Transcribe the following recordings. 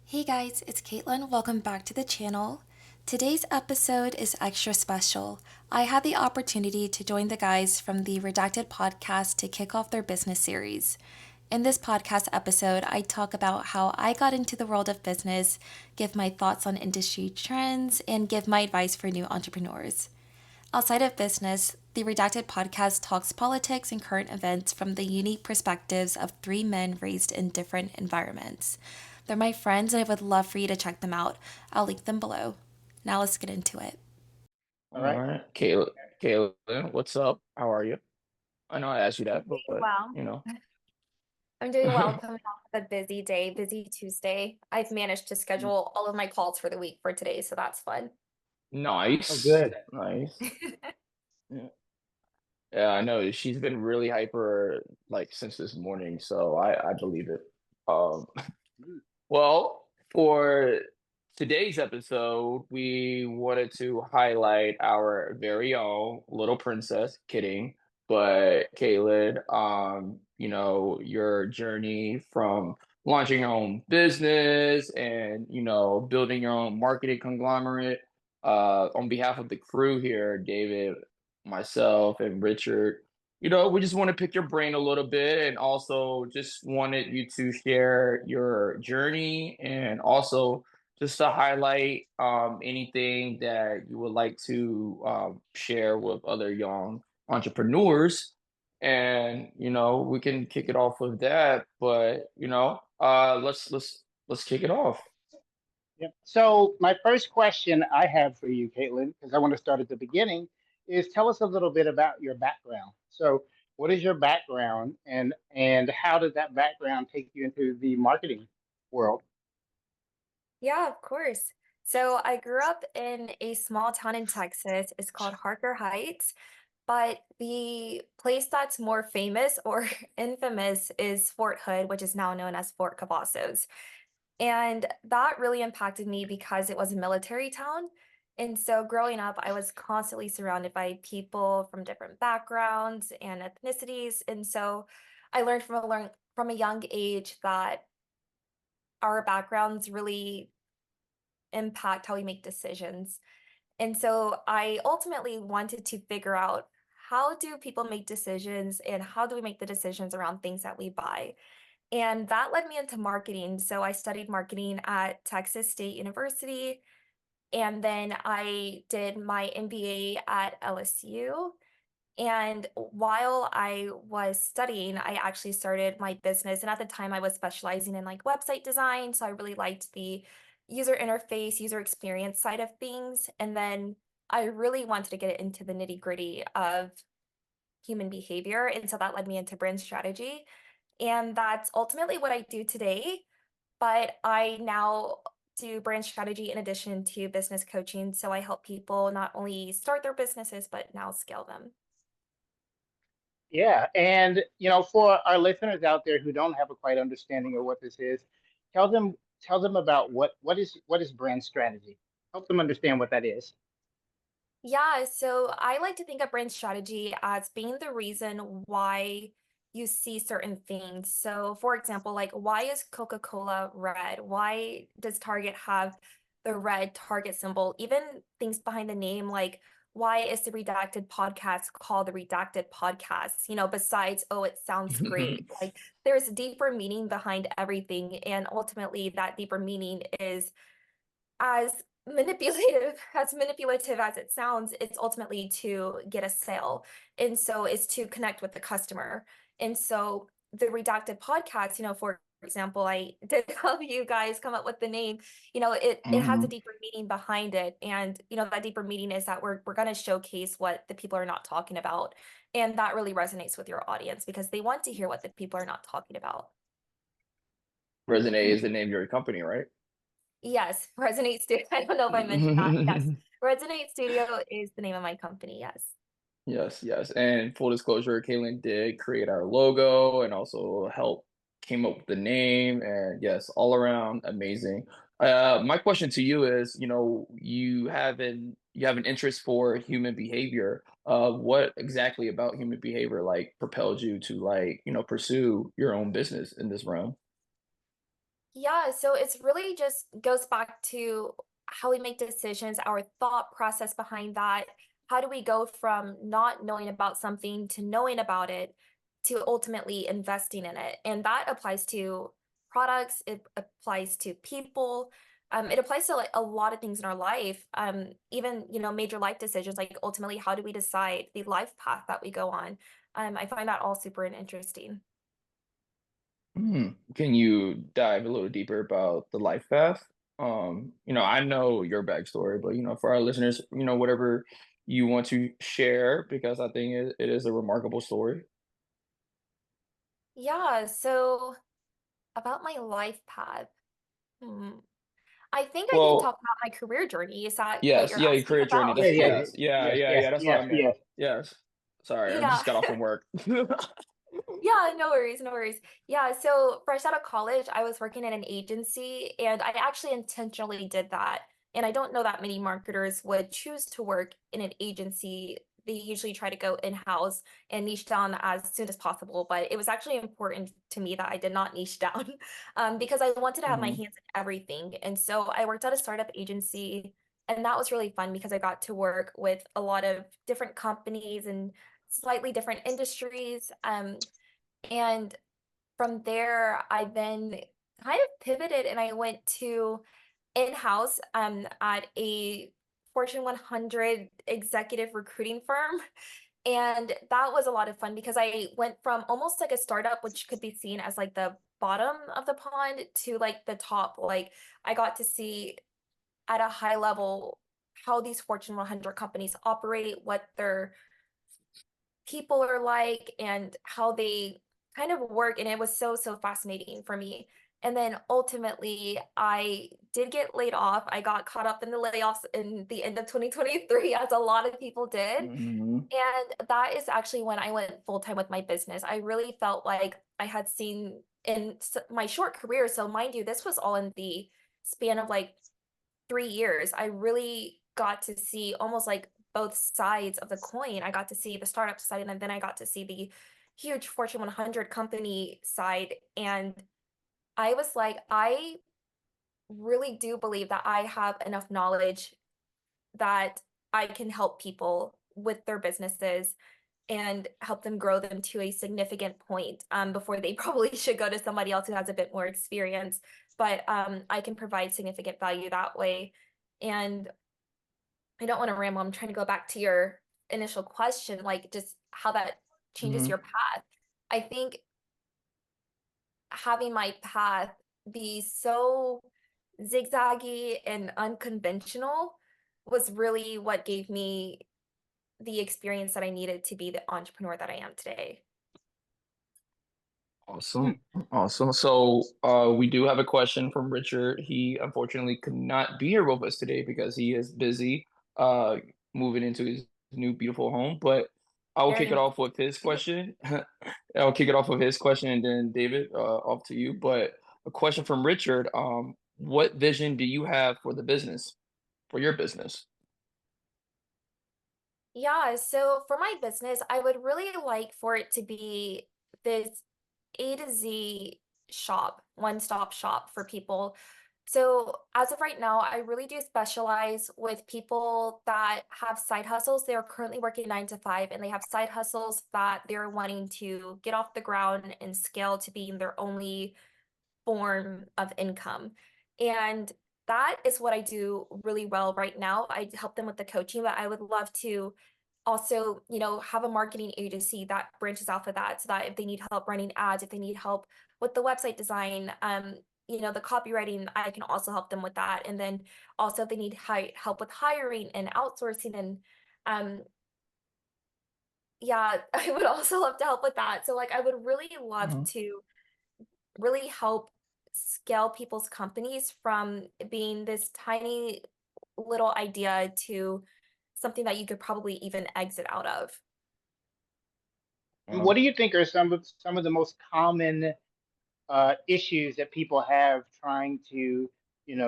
Hey guys, it's Caitlin. Welcome back to the channel. Today's episode is extra special. I had the opportunity to join the guys from the Redacted podcast to kick off their business series. In this podcast episode, I talk about how I got into the world of business, give my thoughts on industry trends, and give my advice for new entrepreneurs. Outside of business, the Redacted podcast talks politics and current events from the unique perspectives of three men raised in different environments. They're my friends, and I would love for you to check them out. I'll link them below. Now let's get into it. All All right. right, Caleb, what's up? How are you? I know I asked you that, but Well, you know, I'm doing well, coming off of a busy day, busy Tuesday. I've managed to schedule all of my calls for the week for today, so that's fun. Oh, nice, good. nice. Yeah, yeah, I know she's been really hyper like since this morning, so I believe it. Um, Mm. Well, for today's episode, we wanted to highlight our very own little princess. Kidding, but Kaylin, your journey from launching your own business and building your own marketing conglomerate. On behalf of the crew here, David, myself, and Richard, we just want to pick your brain a little bit and also just wanted you to share your journey and also just to highlight anything that you would like to share with other young entrepreneurs. And we can kick it off with that, but let's kick it off. Yep. So, my first question I have for you, Caitlin, because I want to start at the beginning, is tell us a little bit about your background. So, what is your background, and how did that background take you into the marketing world? Yeah, of course. So I grew up in a small town in Texas. It's called Harker Heights, but the place that's more famous or infamous is Fort Hood, which is now known as Fort Cavazos. And that really impacted me because it was a military town. And so growing up, I was constantly surrounded by people from different backgrounds and ethnicities. And so I learned from a young age that our backgrounds really impact how we make decisions. And so I ultimately wanted to figure out how do people make decisions and how do we make the decisions around things that we buy? And that led me into marketing. So I studied marketing at Texas State University. And then I did my MBA at LSU. And while I was studying, I actually started my business. And at the time, I was specializing in like website design. So I really liked the user interface, user experience side of things. And then I really wanted to get into the nitty gritty of human behavior. And so that led me into brand strategy. And that's ultimately what I do today. But I now do brand strategy in addition to business coaching. So I help people not only start their businesses, but now scale them. Yeah, and for our listeners out there who don't have a quite understanding of what this is, tell them about what is brand strategy. Help them understand what that is. Yeah, so I like to think of brand strategy as being the reason why you see certain things. So, for example, like why is Coca-Cola red? Why does Target have the red Target symbol? Even things behind the name, like why is the Redacted podcast called the Redacted Podcast? Besides, oh, it sounds great. Like there's a deeper meaning behind everything. And ultimately, that deeper meaning is as manipulative as it sounds, it's ultimately to get a sale. And so it's to connect with the customer. And so the Redacted podcast, for example, I did help you guys come up with the name. It has a Mhm. deeper meaning behind it. And that deeper meaning is that we're going to showcase what the people are not talking about. And that really resonates with your audience because they want to hear what the people are not talking about. Resonate is the name of your company, right? Yes, Resonate Studio. I don't know if I mentioned that. Yes, Resonate Studio is the name of my company. Yes. Yes, yes. And full disclosure, Kaylin did create our logo and also help came up with the name. And yes, all around amazing. My question to you is, you have an interest for human behavior. what exactly about human behavior like propelled you to like, pursue your own business in this realm? Yeah, so it's really just goes back to how we make decisions, our thought process behind that. How do we go from not knowing about something to knowing about it to ultimately investing in it? And that applies to products, it applies to people, it applies to like a lot of things in our life. Even major life decisions, like ultimately, how do we decide the life path that we go on? I find that all super interesting. Can you dive a little deeper about the life path? I know your backstory, but for our listeners, whatever you want to share, because I think it is a remarkable story. Yeah, so about my life path. Hmm. I think I can talk Well, about my career journey. Is that what yes, you're yeah, your asking career journey. about? Yeah, That's yeah, yes, yeah, yes, yeah, yes, yeah. That's what I yes, meant. yes. Yes. Sorry, I Yeah. just got off from work. Yeah, no worries, no worries. Yeah, so fresh out of college, I was working in an agency and I actually intentionally did that. And I don't know that many marketers would choose to work in an agency. They usually try to go in-house and niche down as soon as possible. But it was actually important to me that I did not niche down because I wanted to have my Hmm. hands in everything. And so I worked at a startup agency, and that was really fun because I got to work with a lot of different companies and slightly different industries. And from there, I then kind of pivoted and I went to in-house at a Fortune 100 executive recruiting firm. And that was a lot of fun because I went from almost like a startup, which could be seen as like the bottom of the pond, to like the top. Like I got to see at a high level how these Fortune 100 companies operate, what their people are like and how they kind of work, and it was so fascinating for me. And then ultimately I did get laid off. I got caught up in the layoffs in the end of 2023 as a lot of people did. Hmm. And that is actually when I went full time with my business. I really felt like I had seen in my short career. So mind you, this was all in the span of like 3 years, I really got to see almost like both sides of the coin. I got to see the startup side, and then I got to see the huge Fortune 100 company side. And I was like, I really do believe that I have enough knowledge that I can help people with their businesses and help them grow them to a significant point before they probably should go to somebody else who has a bit more experience. But I can provide significant value that way. And I don't want to ramble. I'm trying to go back to your initial question, like just how that changes your Hmm. path. I think having my path be so zigzaggy and unconventional was really what gave me the experience that I needed to be the entrepreneur that I am today. Hmm. Awesome. Awesome. So we do have a question from Richard. He unfortunately could not be here with us today because he is busy uh moving into his new beautiful home. But I will kick Very it nice. off with his question. I'll kick it off with his question and then David, off to you. But a question from Richard, what vision do you have for the business, for your business? Yeah, so for my business, I would really like for it to be this A to Z shop, one-stop shop for people. So as of right now, I really do specialize with people that have side hustles. They are currently working 9 to 5, and they have side hustles that they're wanting to get off the ground and scale to being their only form of income. And that is what I do really well right now. I help them with the coaching, but I would love to also, have a marketing agency that branches off of that so that if they need help running ads, if they need help with the website design, the copywriting, I can also help them with that. And then also if they need help with hiring and outsourcing and um yeah, I would also love to help with that. So like I would really love Mhm. to really help scale people's companies from being this tiny little idea to something that you could probably even exit out of. And what Wow. do you think are some of the most common issues that people have trying to,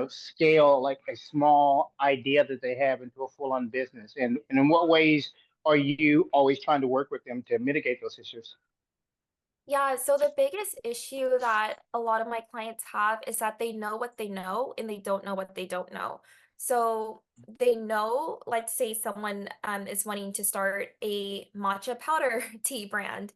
scale like a small idea that they have into a full-on business? And in what ways are you always trying to work with them to mitigate those issues? Yeah, so the biggest issue that a lot of my clients have is that they know what they know and they don't know what they don't know. So they know, let's say someone is wanting to start a matcha powder tea brand.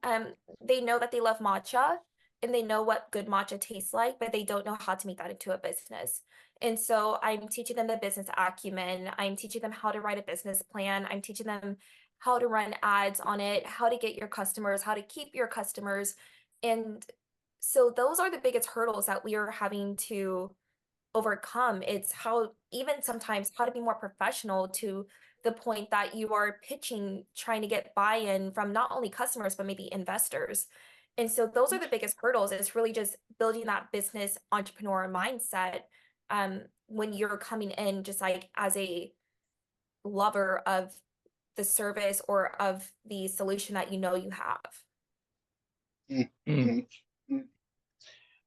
Um, they know that they love matcha and they know what good matcha tastes like, but they don't know how to make that into a business. And so I'm teaching them the business acumen. I'm teaching them how to write a business plan. I'm teaching them how to run ads on it, how to get your customers, how to keep your customers. And so those are the biggest hurdles that we are having to overcome. It's how, even sometimes, how to be more professional to the point that you are pitching, trying to get buy-in from not only customers, but maybe investors. And so those are the biggest hurdles. It's really just building that business entrepreneur mindset when you're coming in just like as a lover of the service or of the solution that you know you have. Mm, Mm. mm,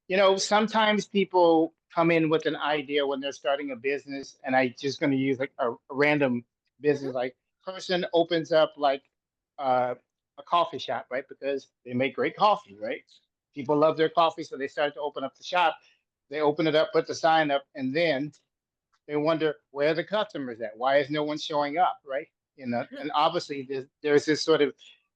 mm. Sometimes people come in with an idea when they're starting a business, and I just going to use like a random Mhm. business, like person opens up like a coffee shop, right? Because they make great coffee, right? People love their coffee, so they start to open up the shop. They open it up, put the sign up, and then they wonder where are the customers at? Why is no one showing up, right? And obviously there's this sort of,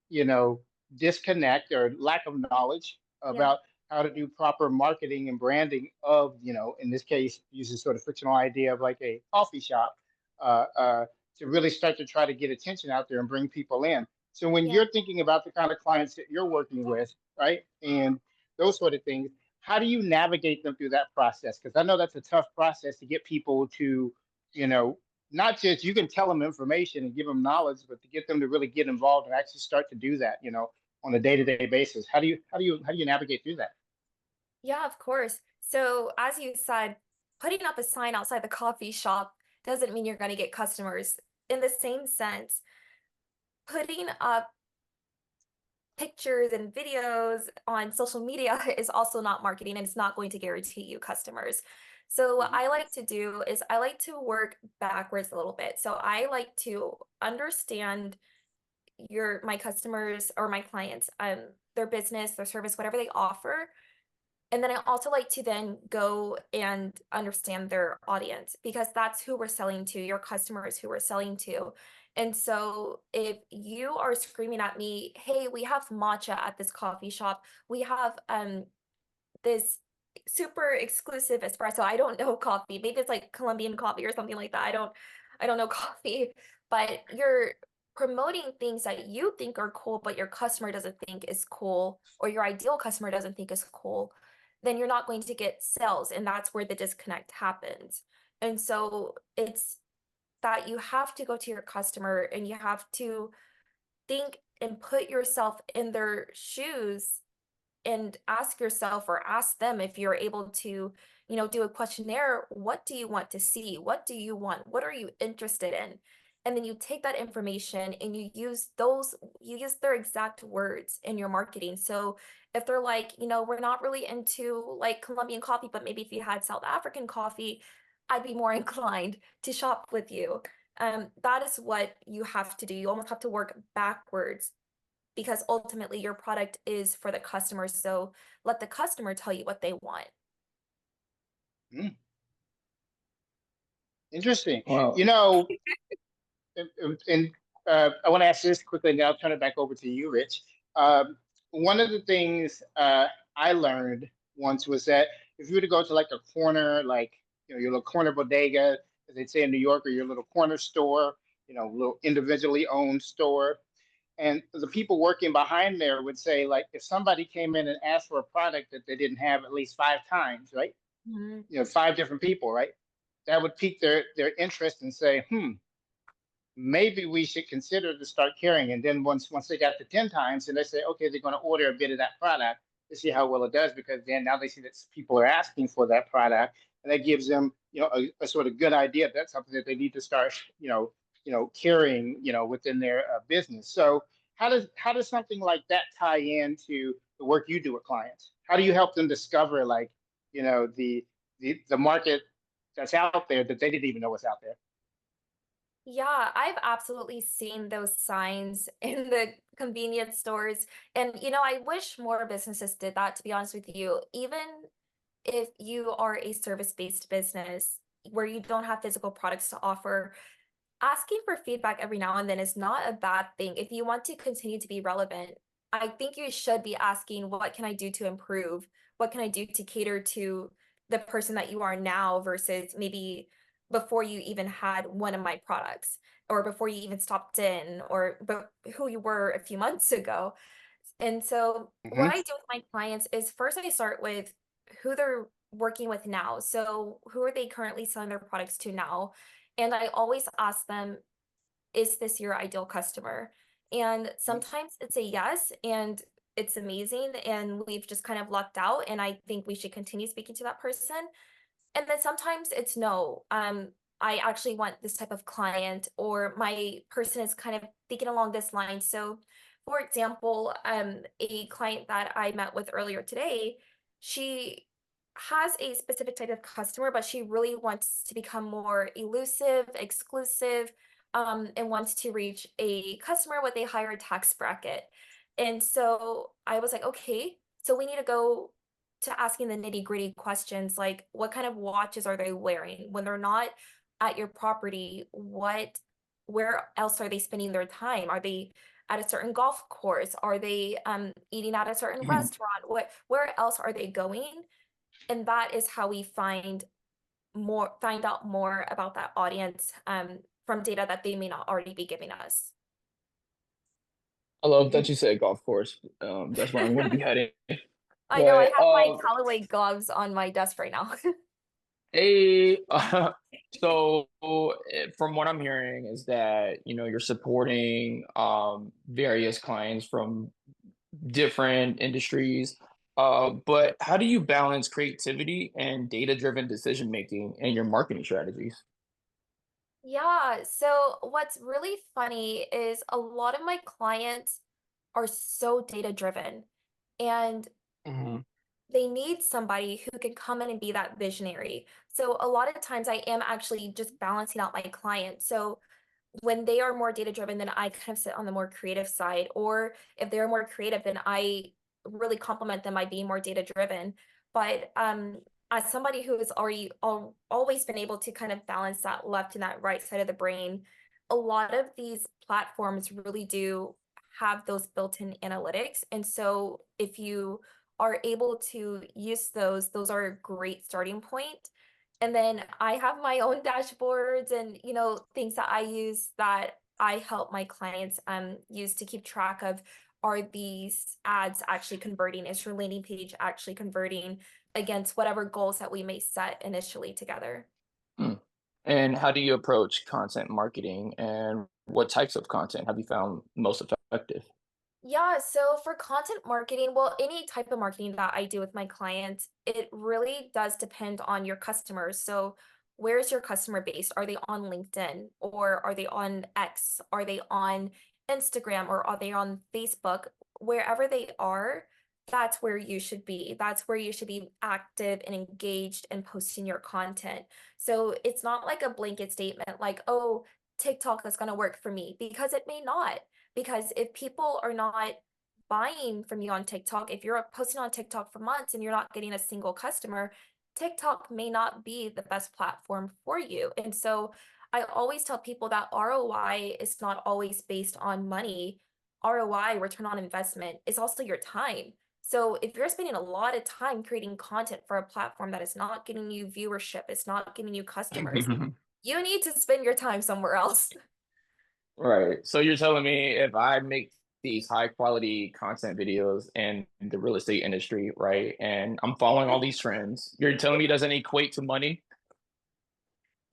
you know, disconnect or lack of knowledge Yeah, about how to do proper marketing and branding of, in this case, use this sort of fictional idea of like a coffee shop uh, uh, to really start to try to get attention out there and bring people in. So when yeah. you're thinking about the kind of clients that you're working with, right, and those sort of things, how do you navigate them through that process? Because I know that's a tough process to get people to, you know, not just you can tell them information and give them knowledge, but to get them to really get involved and actually start to do that, on a day-to-day basis. How do you navigate through that? Yeah, of course. So as you said, putting up a sign outside the coffee shop doesn't mean you're going to get customers. In the same sense, putting up pictures and videos on social media is also not marketing and it's not going to guarantee you customers. So what Mhm. I like to do is I like to work backwards a little bit. So I like to understand my customers or my clients, their business, their service, whatever they offer. And then I also like to then go and understand their audience because that's who we're selling to, your customers who we're selling to. And so if you are screaming at me, hey, we have matcha at this coffee shop, we have this super exclusive espresso. I don't know coffee. Maybe it's like Colombian coffee or something like that. I don't know coffee, but you're promoting things that you think are cool, but your customer doesn't think is cool, or your ideal customer doesn't think is cool, then you're not going to get sales. And that's where the disconnect happens. And so it's that you have to go to your customer and you have to think and put yourself in their shoes and ask yourself or ask them if you're able to, do a questionnaire. What do you want to see? What do you want? What are you interested in? And then you take that information and you use their exact words in your marketing. So if they're like, we're not really into like Colombian coffee, but maybe if you had South African coffee, I'd be more inclined to shop with you. That is what you have to do. You almost have to work backwards because ultimately your product is for the customer. So let the customer tell you what they want. Mm, interesting. Well, You know, and I want to ask this quickly, and then I'll turn it back over to you, Rich. One of the things I learned once was that if you were to go to like a corner, like your little corner bodega, as they say in New York, or your little corner store, little individually owned store, and the people working behind there would say, like, if somebody came in and asked for a product that they didn't have at least 5 times, right? Mhm. 5 different people, right? That would pique their interest and say, maybe we should consider to start carrying. And then once they got to 10 times, and they say, okay, they're going to order a bit of that product to see how well it does, because then now they see that people are asking for that product, and that gives them, a sort of good idea if that's something that they need to start, carrying, within their business. So how does something like that tie into the work you do with clients? How do you help them discover, like, the market that's out there that they didn't even know was out there? Yeah, I've absolutely seen those signs in the convenience stores. And, I wish more businesses did that, to be honest with you. Even if you are a service-based business where you don't have physical products to offer, asking for feedback every now and then is not a bad thing. If you want to continue to be relevant, I think you should be asking, what can I do to improve? What can I do to cater to the person that you are now versus maybe before you even had one of my products or before you even stopped in or but who you were a few months ago. And so what Hmm. I do with my clients is first I start with who they're working with now. So who are they currently selling their products to now? And I always ask them, is this your ideal customer? And sometimes it's a yes, and it's amazing, and we've just kind of lucked out, and I think we should continue speaking to that person. And then sometimes it's no. I actually want this type of client, or my person is kind of thinking along this line. So, for example, a client that I met with earlier today, she has a specific type of customer, but she really wants to become more elusive, exclusive, and wants to reach a customer with a higher tax bracket. And so I was like, okay, so we need to go to asking the nitty-gritty questions like what kind of watches are they wearing when they're not at your property? Where else are they spending their time? Are they at a certain golf course? Are they eating at a certain restaurant? Where else are they going? And that is how we find out more about that audience from data that they may not already be giving us. I love that you said golf course. That's where I'm going to be heading. I know I But have my Callaway gloves on my desk right now. hey, so from what I'm hearing is that you're supporting various clients from different industries. But how do you balance creativity and data-driven decision making in your marketing strategies? Yeah, so what's really funny is a lot of my clients are so data driven and Hmm. they need somebody who can come in and be that visionary. So a lot of times I am actually just balancing out my clients. So when they are more data driven, then I kind of sit on the more creative side. Or if they're more creative, then I really compliment them by being more data driven. But as somebody who has always been able to kind of balance that left and that right side of the brain, a lot of these platforms really do have those built-in analytics. And so if you are able to use those are a great starting point. And then I have my own dashboards and, things that I use that I help my clients use to keep track of, are these ads actually converting? Is your landing page actually converting against whatever goals that we may set initially together? Hmm. And how do you approach content marketing and what types of content have you found most effective? Yeah, so for content marketing, well, any type of marketing that I do with my clients, it really does depend on your customers. So, where's your customer base? Are they on LinkedIn or are they on X? Are they on Instagram or are they on Facebook? Wherever they are, that's where you should be. That's where you should be active and engaged and posting your content. So, it's not like a blanket statement like, oh, TikTok is going to work for me because it may not, because if people are not buying from you on TikTok, if you're posting on TikTok for months and you're not getting a single customer, TikTok may not be the best platform for you. And so I always tell people that ROI is not always based on money. ROI, return on investment, is also your time. So if you're spending a lot of time creating content for a platform that is not getting you viewership, it's not getting you customers, you need to spend your time somewhere else. Right. So you're telling me if I make these high quality content videos in the real estate industry, right, and I'm following all these trends, you're telling me it doesn't equate to money?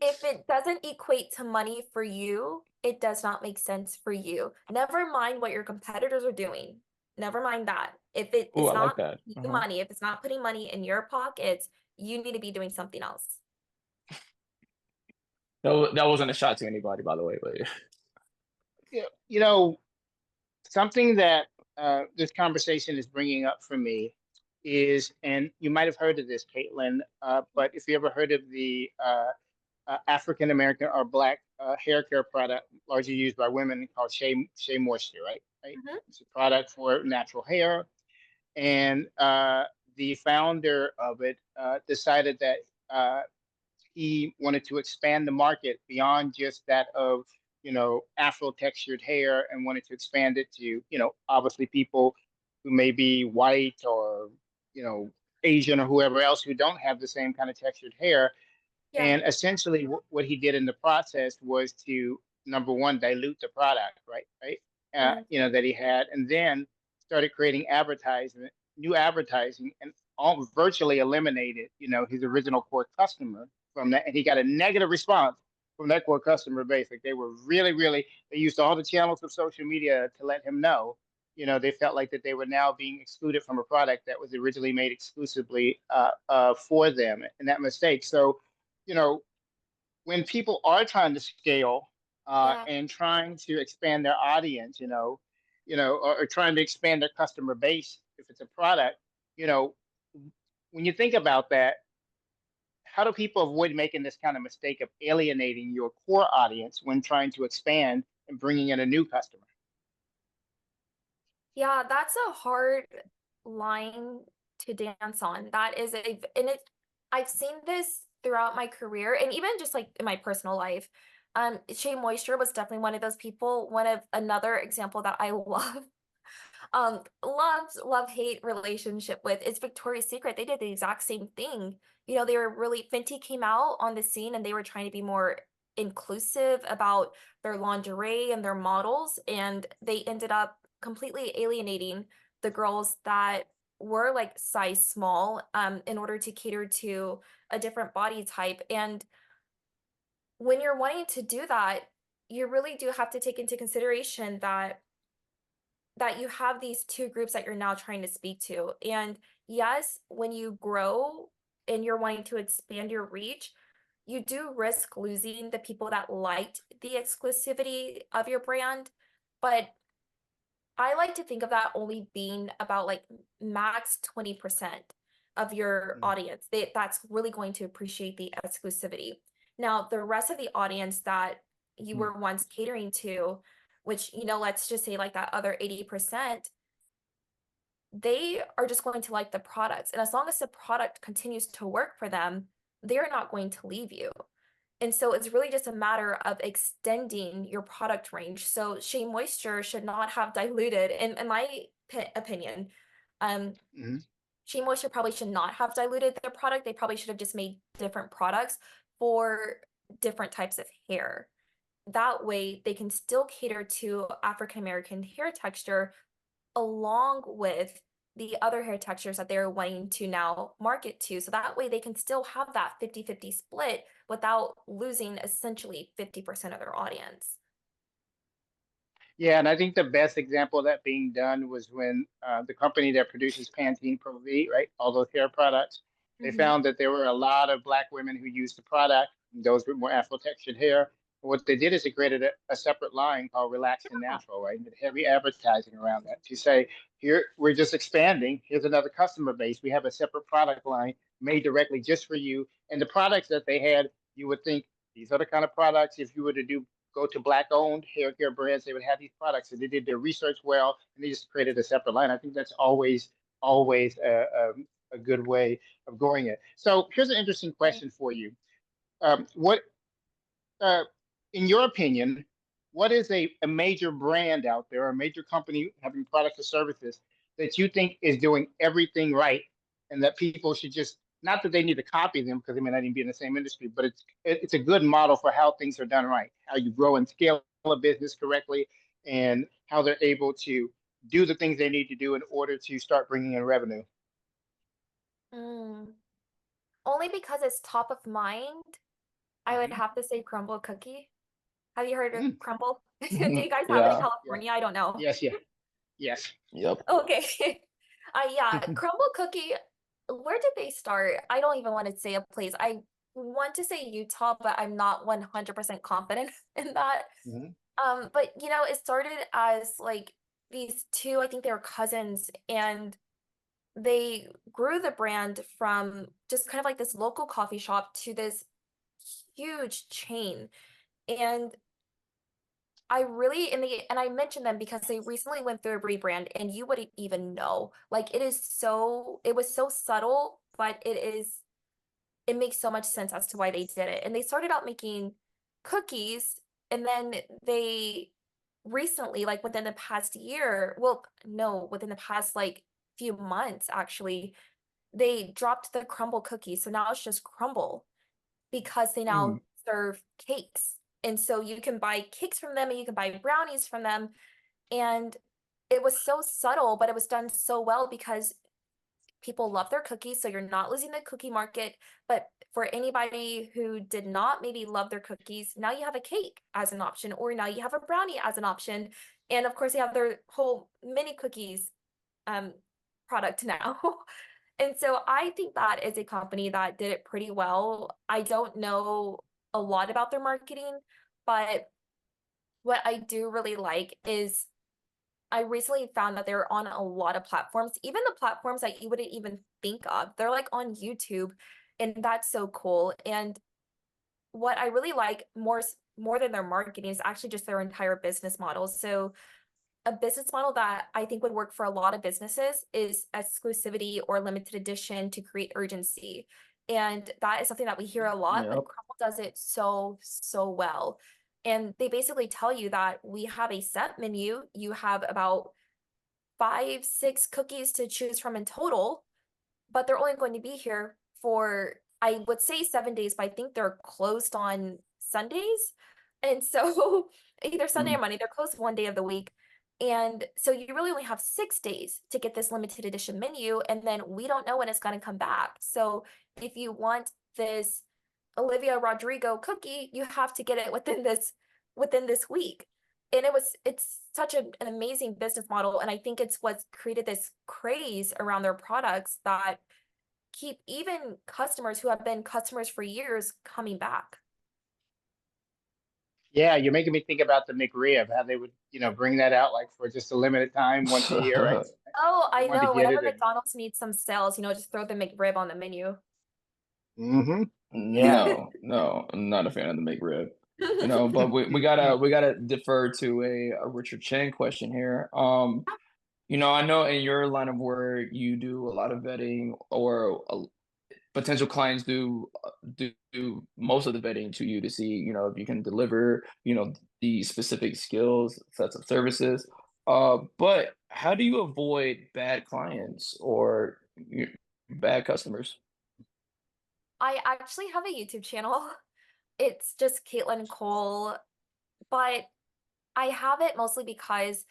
If it doesn't equate to money for you, it does not make sense for you. Never mind what your competitors are doing. Never mind that. If it Oh, is I like not that. making you money, if it's not putting money in your pockets, you need to be doing something else. That wasn't a shot to anybody, by the way, but Yeah, something that this conversation is bringing up for me is, and you might have heard of this, Caitlin, but if you ever heard of the African American or Black hair care product largely used by women called Shea Moisture, right? Right. Mhm. It's a product for natural hair, and the founder of it decided that he wanted to expand the market beyond just that of afro textured hair, and wanted to expand it to obviously people who may be white or you know Asian or whoever else who don't have the same kind of textured hair. Yeah. And essentially, what he did in the process was to, number one, dilute the product, right, Mhm. that he had, and then started creating advertisement, new advertising, and all virtually eliminated, his original core customer from that. And he got a negative response from that core customer base. Like they were really, really, they used all the channels of social media to let him know. They felt like that they were now being excluded from a product that was originally made exclusively for them, and that mistake. So you know, when people are trying to scale Yeah. and trying to expand their audience, or trying to expand their customer base, if it's a product, you know, when you think about that, how do people avoid making this kind of mistake of alienating your core audience when trying to expand and bringing in a new customer? Yeah, that's a hard line to dance on. That is a and it I've seen this throughout my career and even just like in my personal life. Shea Moisture was definitely one of those people. One of another example that I love love-hate relationship with is Victoria's Secret. They did the exact same thing. They were really Fenty came out on the scene and they were trying to be more inclusive about their lingerie and their models, and they ended up completely alienating the girls that were like size small in order to cater to a different body type. And when you're wanting to do that, you really do have to take into consideration that you have these two groups that you're now trying to speak to. And yes, when you grow and you're wanting to expand your reach, you do risk losing the people that liked the exclusivity of your brand. But I like to think of that only being about like max 20% of your Mm, audience. That's really going to appreciate the exclusivity. Now, the rest of the audience that you mm. were once catering to, which, let's just say like that other 80%, they are just going to like the products. And as long as the product continues to work for them, they're not going to leave you. And so it's really just a matter of extending your product range. So Shea Moisture should not have diluted, in my opinion, um, Mhm. Shea Moisture probably should not have diluted their product. They probably should have just made different products for different types of hair. That way, they can still cater to African American hair texture along with the other hair textures that they're wanting to now market to. So that way they can still have that 50-50 split without losing essentially 50% of their audience. Yeah, and I think the best example of that being done was when the company that produces Pantene Pro V, right, all those hair products, they Mhm. found that there were a lot of Black women who used the product, those with more Afro textured hair. What they did is they created a separate line called Relaxed and Yeah. Natural, right? And did heavy advertising around that to say, here, we're just expanding. Here's another customer base. We have a separate product line made directly just for you. And the products that they had, you would think these are the kind of products, if you were to go to black owned hair care brands, they would have these products. And they did their research well, and they just created a separate line. I think that's always a good way of going it. So here's an interesting Right. question for you. What, uh, in your opinion, what is a major brand out there, a major company having products or services that you think is doing everything right, and that people should just, not that they need to copy them because they may not even be in the same industry, but it's a good model for how things are done right, how you grow and scale a business correctly, and how they're able to do the things they need to do in order to start bringing in revenue. Mm. Only because it's top of mind, I would Mm-hmm. have to say crumble cookie. Have you heard of Mm. crumble? Do you guys have it in Yeah. Yeah. California? I don't know. Yes. Yeah. Yes. Yep. Okay. Yeah, crumble cookie, where did they start? I don't even want to say a place. I want to say Utah, but I'm not 100% confident in that. Mm-hmm. But it started as like these two, I think they were cousins, and they grew the brand from just kind of like this local coffee shop to this huge chain. And I really and I mentioned them because they recently went through a rebrand and you wouldn't even know. Like it was so subtle, but it makes so much sense as to why they did it. And they started out making cookies and then they recently, like within the past year, well, no, within the past like few months actually, they dropped the crumble cookies. So now it's just crumble because they Mm. now serve cakes. And so you can buy cakes from them and you can buy brownies from them. And it was so subtle, but it was done so well because people love their cookies. So you're not losing the cookie market. But for anybody who did not maybe love their cookies, now you have a cake as an option, or now you have a brownie as an option. And of course, you have their whole mini cookies um, product now. And so I think that is a company that did it pretty well. I don't know a lot about their marketing, but what I do really like is I recently found that they're on a lot of platforms, even the platforms that you wouldn't even think of. They're like on YouTube, and that's so cool. And what I really like more than their marketing is actually just their entire business model. So a business model that I think would work for a lot of businesses is exclusivity or limited edition to create urgency. And that is something that we hear a lot, but Yep. Crumble does it so, so well. And they basically tell you that we have a set menu. You have about 5, 6 cookies to choose from in total, but they're only going to be here for, I would say 7 days, but I think they're closed on Sundays. And so either Sunday or Mm. Monday, they're closed one day of the week. And so you really only have 6 days to get this limited edition menu. And then we don't know when it's going to come back. So if you want this Olivia Rodrigo cookie, you have to get it within this week. And it's such an amazing business model. And I think it's what's created this craze around their products that keep even customers who have been customers for years coming back. Yeah, you're making me think about the McRib, how they would, bring that out like for just a limited time once a year, right? Oh, I Everyone to know. get Whenever it, and McDonald's needs some sales, just throw the McRib on the menu. hmm yeah. No, I'm not a fan of the McRib. But we gotta defer to a Richard Chen question here. I know in your line of work you do a lot of vetting, or potential clients do most of the vetting to you to see, if you can deliver, the specific skills, sets of services. But how do you avoid bad clients or bad customers? I actually have a YouTube channel. It's just Caitlin Cole, but I have it mostly because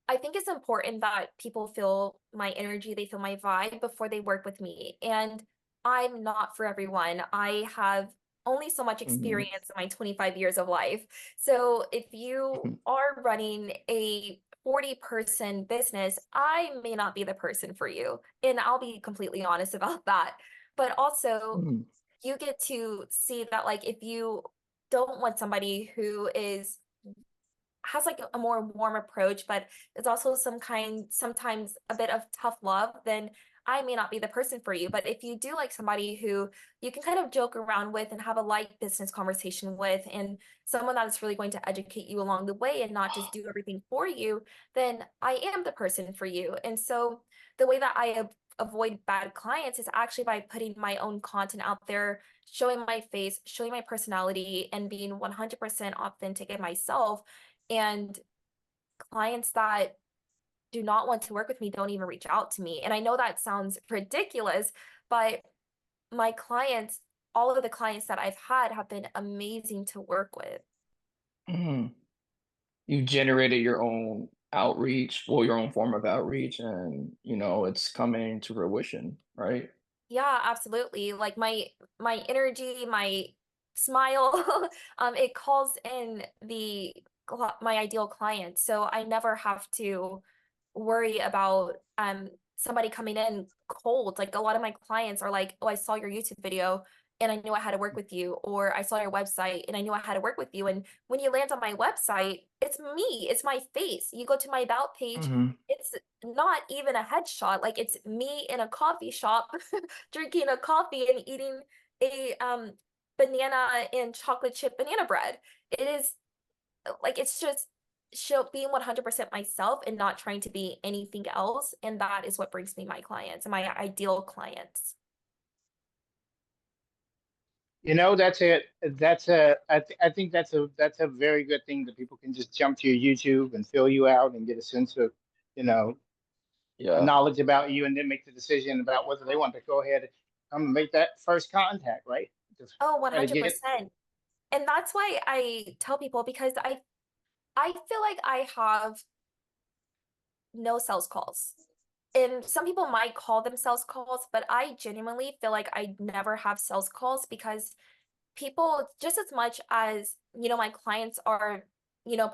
I think it's important that people feel my energy, they feel my vibe before they work with me. And I'm not for everyone. I have only so much Hmm. experience in my 25 years of life. So if you are running a 40-person business, I may not be the person for you. And I'll be completely honest about that. But also, you get to see that, like, if you don't want somebody who has like a more warm approach, but it's also sometimes a bit of tough love, then I may not be the person for you. But if you do like somebody who you can kind of joke around with and have a light business conversation with, and someone that is really going to educate you along the way and not just do everything for you, then I am the person for you. And so the way that I avoid bad clients is actually by putting my own content out there, showing my face, showing my personality, and being 100% authentic in myself. And clients that do not want to work with me don't even reach out to me. And I know that sounds ridiculous, but my clients, all of the clients that I've had have been amazing to work with. Mm. You generated your own outreach, well, your own form of outreach, and it's coming to fruition, right? Yeah, absolutely. Like my energy, my smile, it calls in my ideal client. So I never have to worry about somebody coming in cold. Like a lot of my clients are like, "Oh, I saw your YouTube video and I knew I had to work with you," or "I saw your website and I knew I had to work with you." And when you land on my website, it's me, it's my face. You go to my about page, Hmm. it's not even a headshot. Like it's me in a coffee shop drinking a coffee and eating a banana and chocolate chip banana bread. It is like it's just being 100% myself and not trying to be anything else, and that is what brings me my clients and my ideal clients. You know, that's it. I think that's a very good thing that people can just jump to your YouTube and fill you out and get a sense of, you know, a Yeah. knowledge about you, and then make the decision about whether they want to go ahead and come and make that first contact, right? Just Oh, try to get. 100%. And that's why I tell people, because I feel like I have no sales calls. And some people might call them sales calls, but I genuinely feel like I never have sales calls because people, just as much as, my clients are,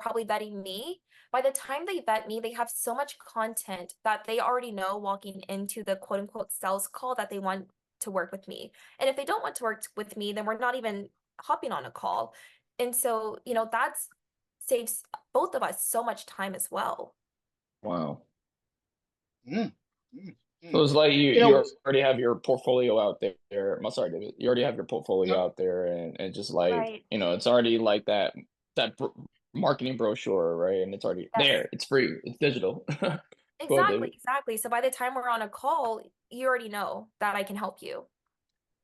probably vetting me, by the time they vet me, they have so much content that they already know walking into the quote unquote sales call that they want to work with me. And if they don't want to work with me, then we're not even hopping on a call. And so, that's saves both of us so much time as well. Wow. Mm, mm, So mm. it's like you You you know, already have your portfolio out there. I'm sorry, David. You already have your portfolio no, out there, and just like Right. it's already like that marketing brochure, right? And it's already Yes. there. It's free. It's digital. Go ahead, Exactly, David. exactly. So by the time we're on a call, you already know that I can help you.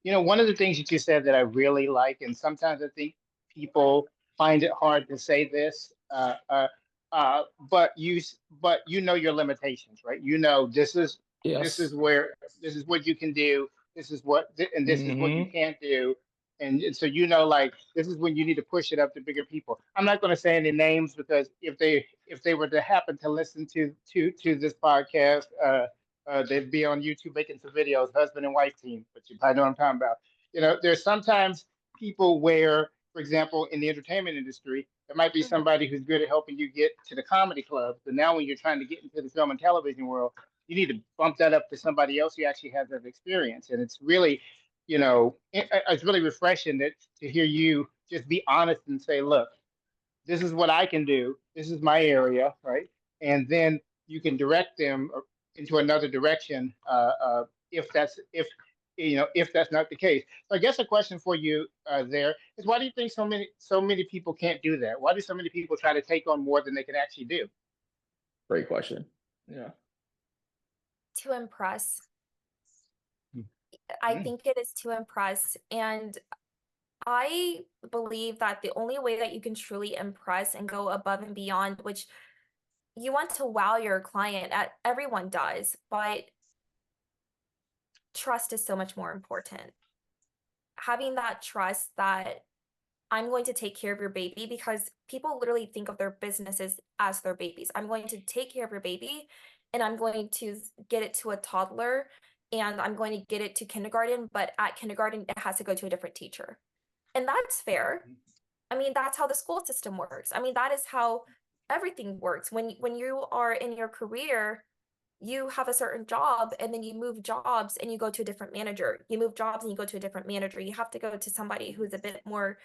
one of the things that you said that I really like, and sometimes I think people find it hard to say this, but you know your limitations, right? You know this Yes. is where this is what you can do, this is what and this is what you Mm-hmm. can't do, and so like this is when you need to push it up to bigger people. I'm not going to say any names because if they were to happen to listen to this podcast, they'd be on YouTube making some videos, husband and wife team, but you probably know what I'm talking about. There's sometimes people where, for example, in the entertainment industry, there might be Mhm. somebody who's good at helping you get to the comedy club. But now when you're trying to get into the film and television world, you need to bump that up to somebody else who actually has that experience. And it's really, it's really refreshing to hear you just be honest and say, look, this is what I can do. This is my area, right? And then you can direct them into another direction if that's not the case. So I guess a question for you there is, why do you think so many people can't do that? Why do so many people try to take on more than they can actually do? Great question. Yeah. To impress. I Mm-hmm. think it is to impress. And I believe that the only way that you can truly impress and go above and beyond, which you want to wow your client, everyone does, but trust is so much more important. Having that trust that I'm going to take care of your baby, because people literally think of their businesses as their babies. I'm going to take care of your baby and I'm going to get it to a toddler and I'm going to get it to kindergarten, but at kindergarten, it has to go to a different teacher. And that's fair. I mean, that's how the school system works. I mean, that is how everything works. When you are in your career, you have a certain job and then you move jobs and you go to a different manager. You move jobs and you go to a different manager. You have to go to somebody who's a bit more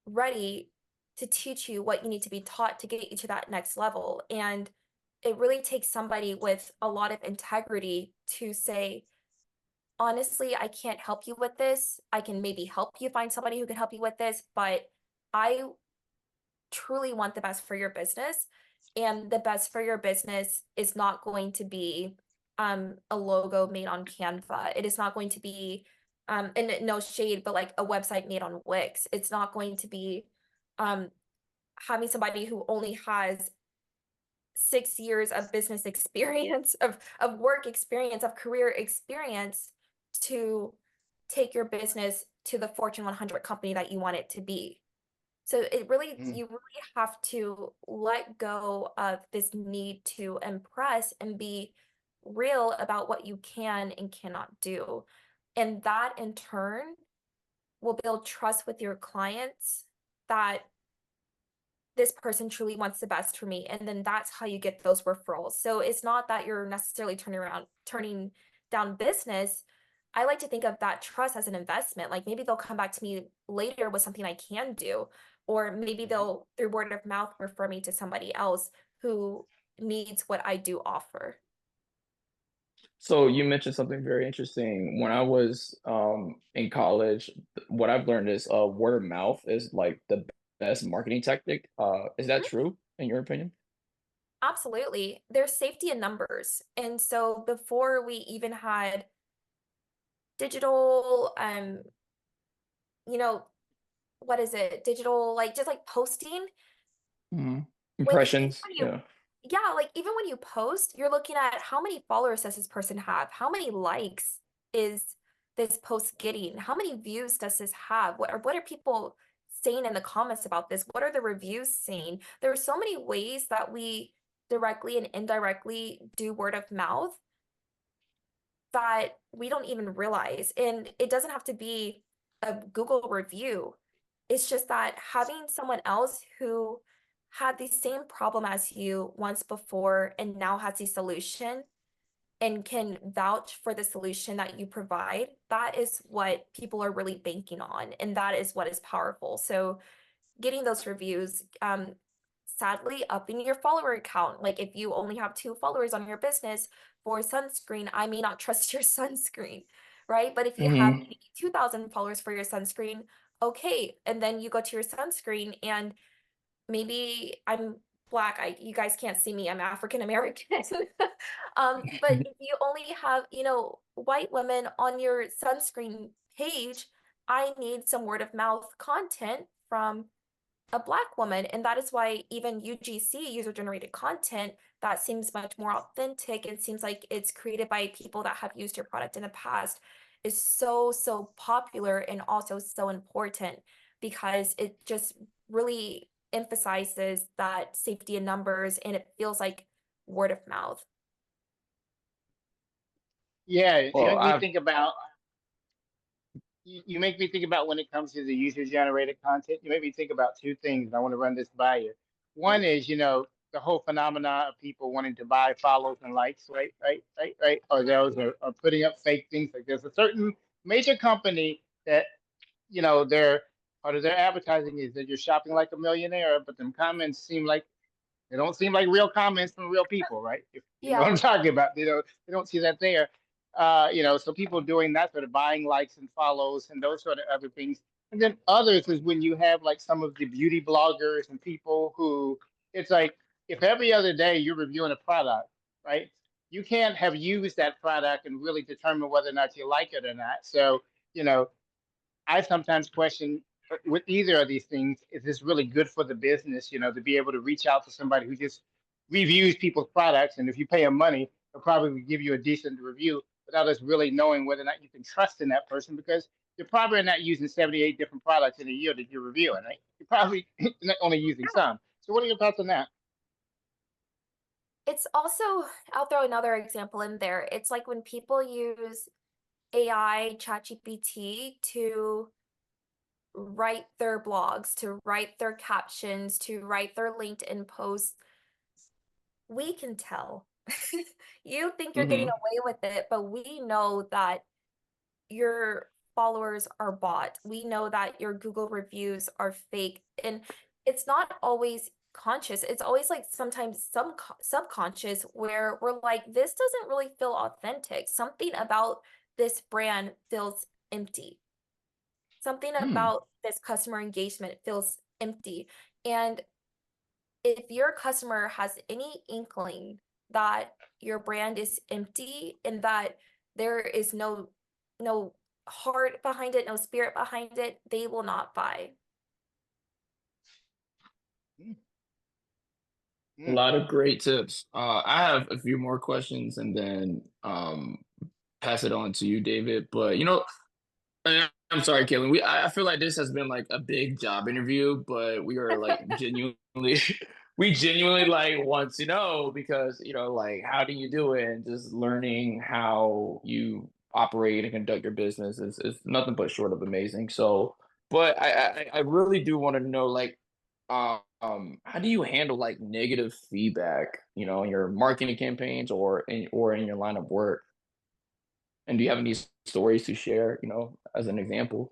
ready to teach you what you need to be taught to get you to that next level. And it really takes somebody with a lot of integrity to say, honestly, I can't help you with this. I can maybe help you find somebody who can help you with this, but I truly want the best for your business. And the best for your business is not going to be a logo made on Canva. It is not going to be and no shade, but like a website made on Wix. It's not going to be um having somebody who only has 6 years of business experience, of work experience, of career experience to take your business to the Fortune 100 company that you want it to be. So Mm-hmm. you really have to let go of this need to impress and be real about what you can and cannot do. And that in turn will build trust with your clients that this person truly wants the best for me. And then that's how you get those referrals. So it's not that you're necessarily turning down business. I like to think of that trust as an investment. Like maybe they'll come back to me later with something I can do, or maybe they'll, through word of mouth, refer me to somebody else who needs what I do offer. So you mentioned something very interesting. When I was in college, what I've learned is word of mouth is like the best marketing tactic. Is that Mhm. true in your opinion? Absolutely. There's safety in numbers. And so before we even had digital, you know, what is it? Digital, like just like posting, Hmm. when even Impressions, when you yeah. yeah, like even when you post, you're looking at how many followers does this person have? How many likes is this post getting? How many views does this have? What are people saying in the comments about this? What are the reviews saying? There are so many ways that we directly and indirectly do word of mouth that we don't even realize. And it doesn't have to be a Google review. It's just that having someone else who had the same problem as you once before and now has the solution and can vouch for the solution that you provide, that is what people are really banking on. And that is what is powerful. So getting those reviews, sadly, upping your follower count. Like if you only have 2 followers on your business for sunscreen, I may not trust your sunscreen, right? But if you have Hmm. maybe 2,000 followers for your sunscreen, okay. And then you go to your sunscreen and maybe I'm Black. You guys can't see me. I'm African American. But if you only have, white women on your sunscreen page, I need some word of mouth content from a Black woman. And that is why even UGC, user generated content, that seems much more authentic and seems like it's created by people that have used your product in the past, is so, so popular and also so important because it just really emphasizes that safety in numbers and it feels like word of mouth. Yeah, you Well, make me I've think about you make me think about when it comes to the user generated content. You make me think about two things, and I want to run this by you. Mhm. One is, the whole phenomena of people wanting to buy follows and likes, right, or those are putting up fake things. Like there's a certain major company that their part of their advertising is that you're shopping like a millionaire, but them comments seem like they don't seem like real comments from real people, right? If you know what Yeah. I'm talking about, they don't see that there. So people doing that sort of buying likes and follows and those sort of other things. And then others is when you have like some of the beauty bloggers and people who it's like if every other day you're reviewing a product, right? You can't have used that product and really determine whether or not you like it or not. So, you know, I sometimes question with either of these things, is this really good for the business, to be able to reach out to somebody who just reviews people's products. And if you pay them money, they'll probably give you a decent review without us really knowing whether or not you can trust in that person because you're probably not using 78 different products in a year that you're reviewing, right? You're probably not only using some. So what are your thoughts on that? It's also, I'll throw another example in there. It's like when people use AI, ChatGPT to write their blogs, to write their captions, to write their LinkedIn posts, we can tell. You think you're getting hmm away with it, but we know that your followers are bought. We know that your Google reviews are fake. And it's not always conscious. It's always like sometimes some subconscious where we're like, this doesn't really feel authentic. Something about this brand feels empty. Something hmm. about this customer engagement feels empty. And if your customer has any inkling that your brand is empty and that there is no heart behind it, no spirit behind it, they will not buy. Mm, A mm. lot of great tips. I have a few more questions and then pass it on to you, David. But I'm sorry, Caitlin. I feel like this has been like a big job interview, but we are like genuinely we genuinely like want to know because like how do you do it and just learning how you operate and conduct your business is nothing but short of amazing. So, but I really do want to know like how do you handle like negative feedback, in your marketing campaigns or in your line of work? And do you have any stories to share, as an example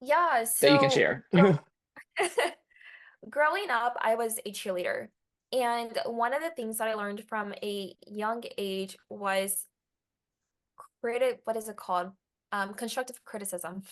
Yeah, that you can so share? growing up, I was a cheerleader. And one of the things that I learned from a young age was creative, what is it called? Constructive criticism.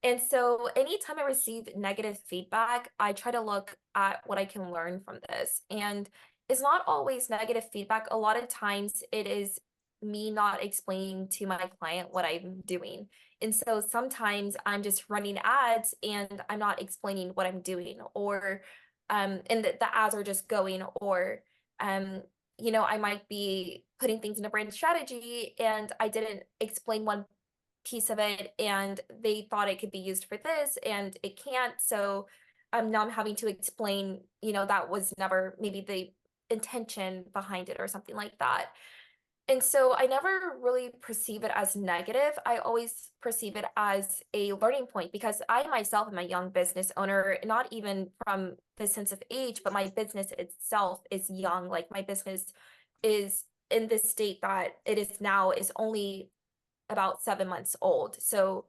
And so anytime I receive negative feedback, I try to look at what I can learn from this. And it's not always negative feedback. A lot of times it is me not explaining to my client what I'm doing. And so sometimes I'm just running ads and I'm not explaining what I'm doing, or and the ads are just going, or um I might be putting things in a brand strategy and I didn't explain one piece of it and they thought it could be used for this and it can't. So now I'm having to explain, that was never maybe the intention behind it or something like that. And so I never really perceive it as negative. I always perceive it as a learning point because I myself am a young business owner, not even from the sense of age, but my business itself is young. Like my business is in this state that it is now is only about 7 months old. So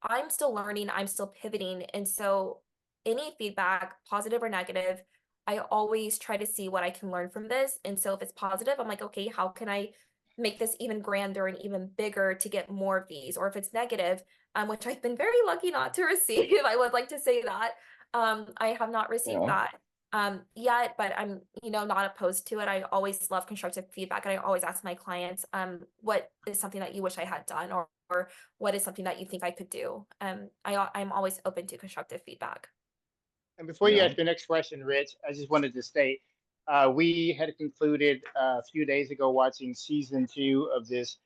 I'm still learning, I'm still pivoting. And so any feedback, positive or negative, I always try to see what I can learn from this. And so if it's positive, I'm like, okay, how can I make this even grander and even bigger to get more of these? Or if it's negative, which I've been very lucky not to receive, I would like to say that. I have not received Yeah. that yet, but I'm, not opposed to it. I always love constructive feedback and I always ask my clients, what is something that you wish I had done, or what is something that you think I could do? I'm always open to constructive feedback. And before you Yeah. ask your next question, Rich, I just wanted to state we had concluded a few days ago watching season 2 of this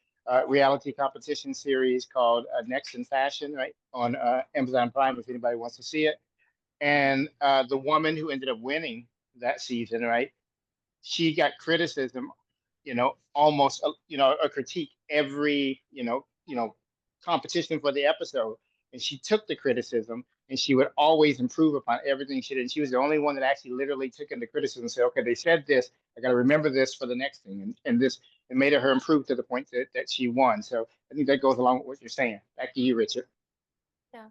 reality competition series called Next in Fashion, right, on Amazon Prime, if anybody wants to see it. And the woman who ended up winning that season, right, she got criticism, almost, a critique every, competition for the episode. And she took the criticism and she would always improve upon everything she did. And she was the only one that actually literally took into criticism and said, okay, they said this, I got to remember this for the next thing. And this, it made her improve to the point that she won. So I think that goes along with what you're saying. Back to you, Richard. Yeah.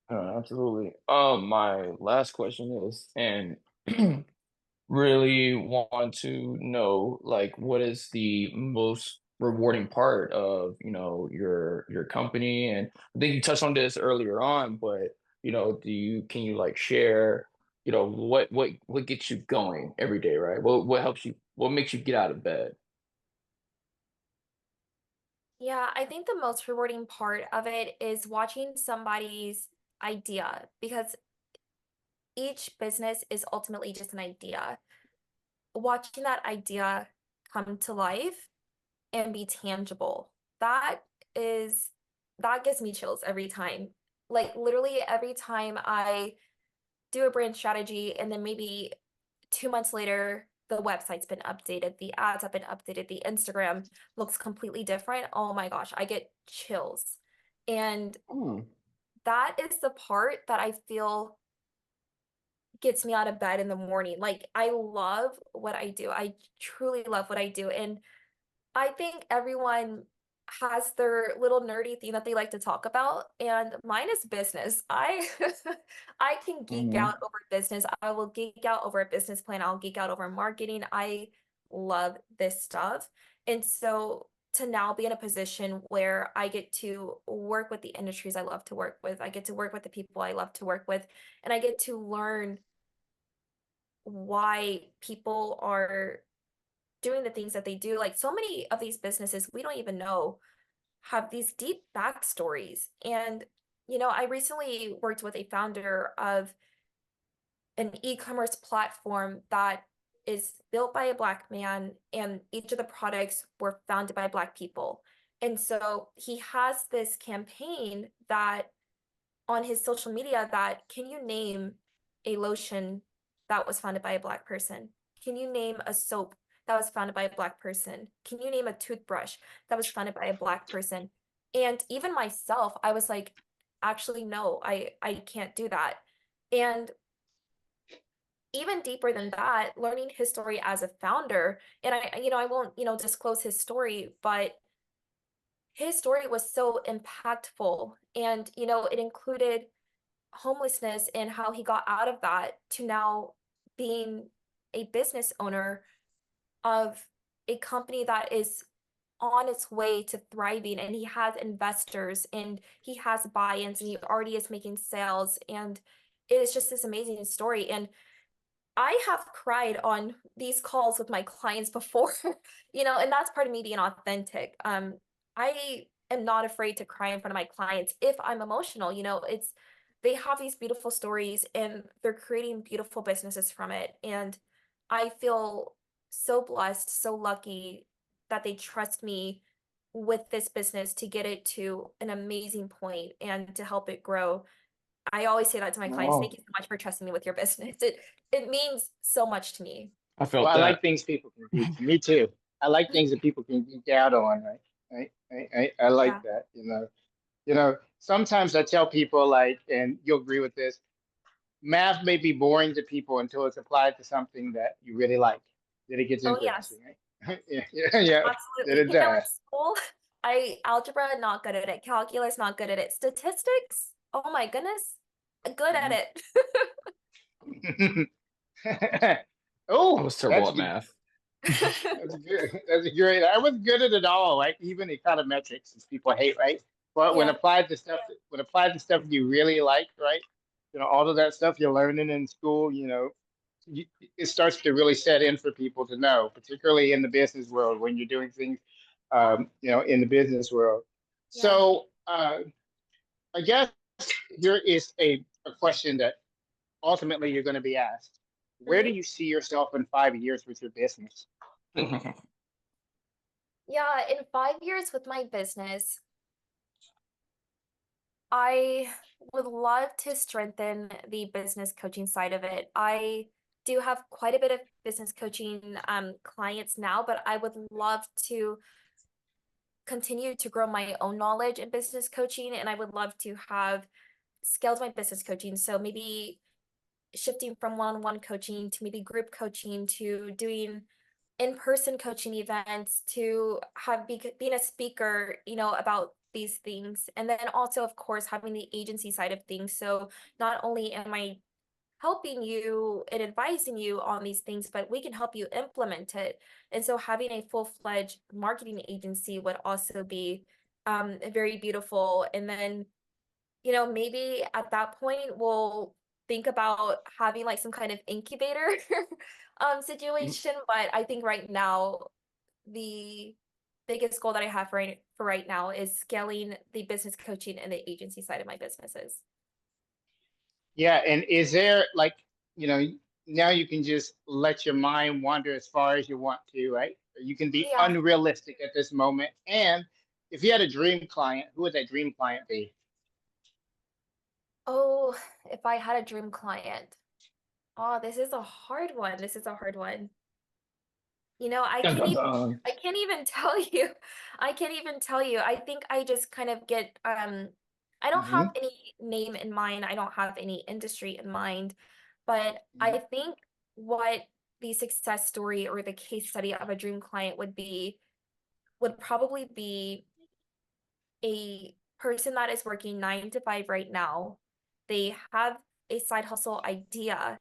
Absolutely. My last question is, and really want to know, like, what is the most rewarding part of, your company? And I think you touched on this earlier on, but can you like share, what gets you going every day, right? What helps you, what makes you get out of bed? Yeah, I think the most rewarding part of it is watching somebody's idea, because each business is ultimately just an idea. Watching that idea come to life and be tangible. Is that gives me chills every time. Like literally every time I do a brand strategy and then maybe 2 months later the website's been updated, the ads have been updated, the Instagram looks completely different. Oh my gosh, I get chills. And Hmm. that is the part that I feel gets me out of bed in the morning. Like I love what I do. I truly love what I do. And I think everyone has their little nerdy thing that they like to talk about, and mine is business. I I can geek Hmm. out over business. I will geek out over a business plan. I'll geek out over marketing. I love this stuff. And so to now be in a position where I get to work with the industries I love to work with, I get to work with the people I love to work with, and I get to learn why people are doing the things that they do. Like so many of these businesses we don't even know have these deep backstories. And, I recently worked with a founder of an e-commerce platform that is built by a Black man, and each of the products were founded by Black people. And so he has this campaign that on his social media that, can you name a lotion that was founded by a Black person? Can you name a soap that was founded by a Black person? Can you name a toothbrush that was founded by a Black person? And even myself, I was like, actually, no, I can't do that. And even deeper than that, learning his story as a founder, and I won't, disclose his story, but his story was so impactful. And, it included homelessness and how he got out of that to now being a business owner of a company that is on its way to thriving, and he has investors and he has buy-ins and he already is making sales, and it is just this amazing story. And I have cried on these calls with my clients before, and that's part of me being authentic. I am not afraid to cry in front of my clients if I'm emotional. They have these beautiful stories and they're creating beautiful businesses from it. And I feel so blessed, so lucky that they trust me with this business to get it to an amazing point and to help it grow. I always say that to my clients. Thank Oh, you so much for trusting me with your business. It means so much to me. I well, felt I like that. things people can geek. Me too. I like things that people can geek out on, right? I like Yeah. that, sometimes I tell people like, and you'll agree with this, math may be boring to people until it's applied to something that you really like. Then it gets Oh, interesting, yes. right? Yeah. Then Absolutely. it In does. school, I algebra, not good at it. Calculus, not good at it. Statistics, oh my goodness, good at it. I Oh, was terrible that's at good. math. That's good. That's great. I was good at it all, like even econometrics, since people hate, right? But Yeah. when applied to stuff you really like, right? All of that stuff you're learning in school, you, it starts to really set in for people to know, particularly in the business world when you're doing things, in the business world. Yeah. So I guess here is a question that ultimately you're going to be asked. Where do Hmm. you see yourself in 5 years with your business? Yeah. In 5 years with my business, I would love to strengthen the business coaching side of it. I do have quite a bit of business coaching clients now, but I would love to continue to grow my own knowledge in business coaching, and I would love to have scaled my business coaching. So maybe shifting from one-on-one coaching to maybe group coaching to doing in-person coaching events to being a speaker, about these things. And then also, of course, having the agency side of things. So not only am I helping you and advising you on these things, but we can help you implement it. And so having a full-fledged marketing agency would also be very beautiful. And then, maybe at that point we'll think about having like some kind of incubator situation. But I think right now the biggest goal that I have for right now is scaling the business coaching and the agency side of my businesses. Yeah, and is there like, you know, now you can just let your mind wander as far as you want to, right? You can be Yeah. unrealistic at this moment. And if you had a dream client, who would that dream client be? Oh, if I had a dream client. Oh, this is a hard one. This is a hard one. Dun, dun, dun. I can't even tell you. I can't even tell you. I think I just kind of get I don't have Hmm. any name in mind. I don't have any industry in mind, but Hmm. I think what the success story or the case study of a dream client would probably be a person that is working 9 to 5 right now. They have a side hustle idea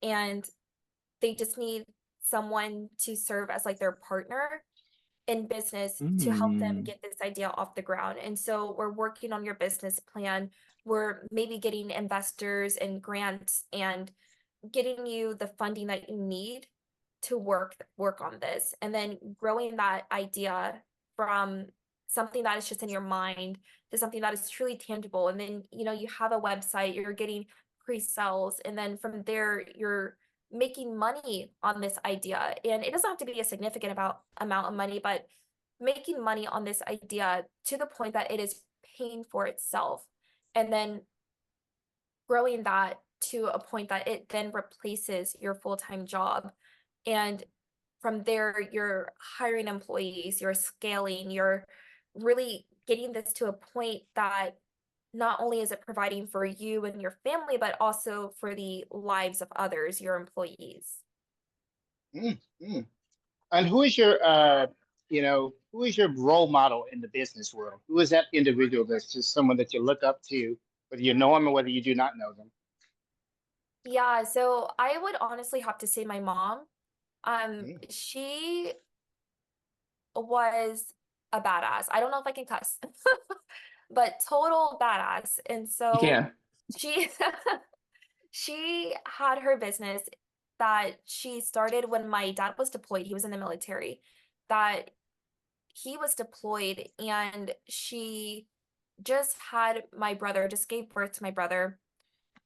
and they just need someone to serve as like their partner in business to help them Mm. get this idea off the ground. And so we're working on your business plan. We're maybe getting investors and grants and getting you the funding that you need to work on this, and then growing that idea from something that is just in your mind to something that is truly tangible. And then you have a website, you're getting pre-sales, and then from there you're making money on this idea. And it doesn't have to be a significant amount of money, but making money on this idea to the point that it is paying for itself, and then growing that to a point that it then replaces your full-time job. And from there, you're hiring employees, you're scaling, you're really getting this to a point that not only is it providing for you and your family, but also for the lives of others, your employees. Mm. And who is your role model in the business world? Who is that individual that's just someone that you look up to, whether you know them or whether you do not know them? Yeah, so I would honestly have to say my mom. Mm. She was a badass. I don't know if I can cuss, but total badass. And You so can. she she had her business that she started when my dad was deployed. He was in the military. That he was deployed, and she just had my brother, just gave birth to my brother,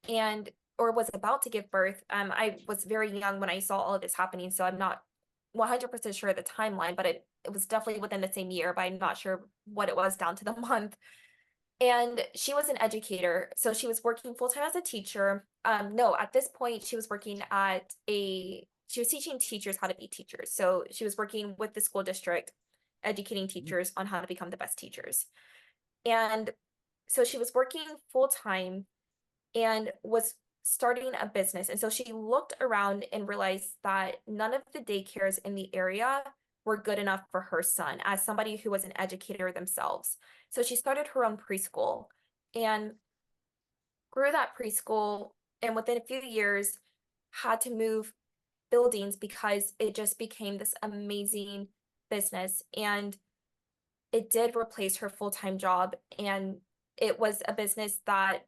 and or was about to give birth. I was very young when I saw all of this happening, so I'm not 100% sure of the timeline, but it was definitely within the same year, but I'm not sure what it was down to the month. And she was an educator, so she was working full time as a teacher. No, at this point, she was working at she was teaching teachers how to be teachers. So she was working with the school district, educating teachers on how to become the best teachers. And so she was working full time and was starting a business. And so she looked around and realized that none of the daycares in the area were good enough for her son as somebody who was an educator themselves. So she started her own preschool and grew that preschool, and within a few years had to move buildings because it just became this amazing business, and it did replace her full-time job. And it was a business that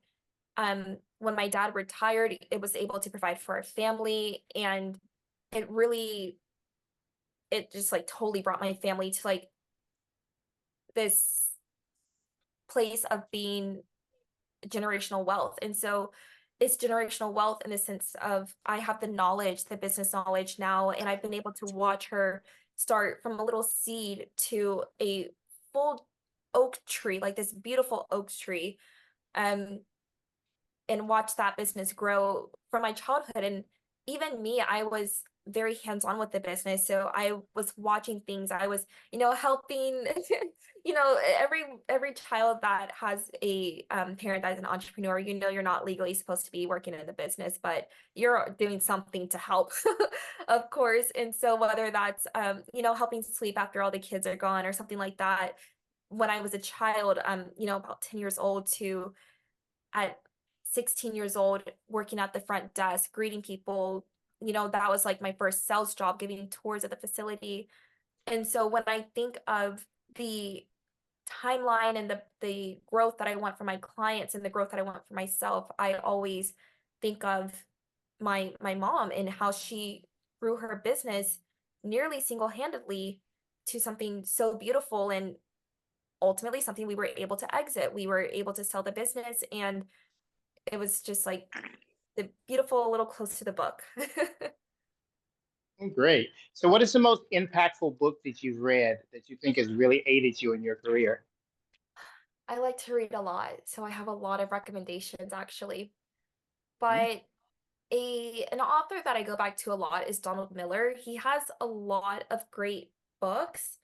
when my dad retired, it was able to provide for our family, and it really it just like totally brought my family to like this place of being generational wealth. And so it's generational wealth in the sense of I have the knowledge, the business knowledge now, and I've been able to watch her start from a little seed to a full oak tree, like this beautiful oak tree. Um, and watch that business grow from my childhood. And even me, I was very hands-on with the business. So I was watching things. I was, helping, every child that has a parent that is an entrepreneur, you're not legally supposed to be working in the business, but you're doing something to help, of course. And so whether that's helping sleep after all the kids are gone or something like that. When I was a child, about 10 years old to at 16 years old, working at the front desk, greeting people, that was like my first sales job, giving tours of the facility. And so when I think of the timeline and the growth that I want for my clients and the growth that I want for myself, I always think of my mom and how she grew her business nearly single-handedly to something so beautiful, and ultimately something we were able to exit. We were able to sell the business, and it was just like the beautiful little close to the book. Great. So, what is the most impactful book that you've read that you think has really aided you in your career? I like to read a lot, so I have a lot of recommendations actually. Mhm. But an author that I go back to a lot is Donald Miller. He has a lot of great books.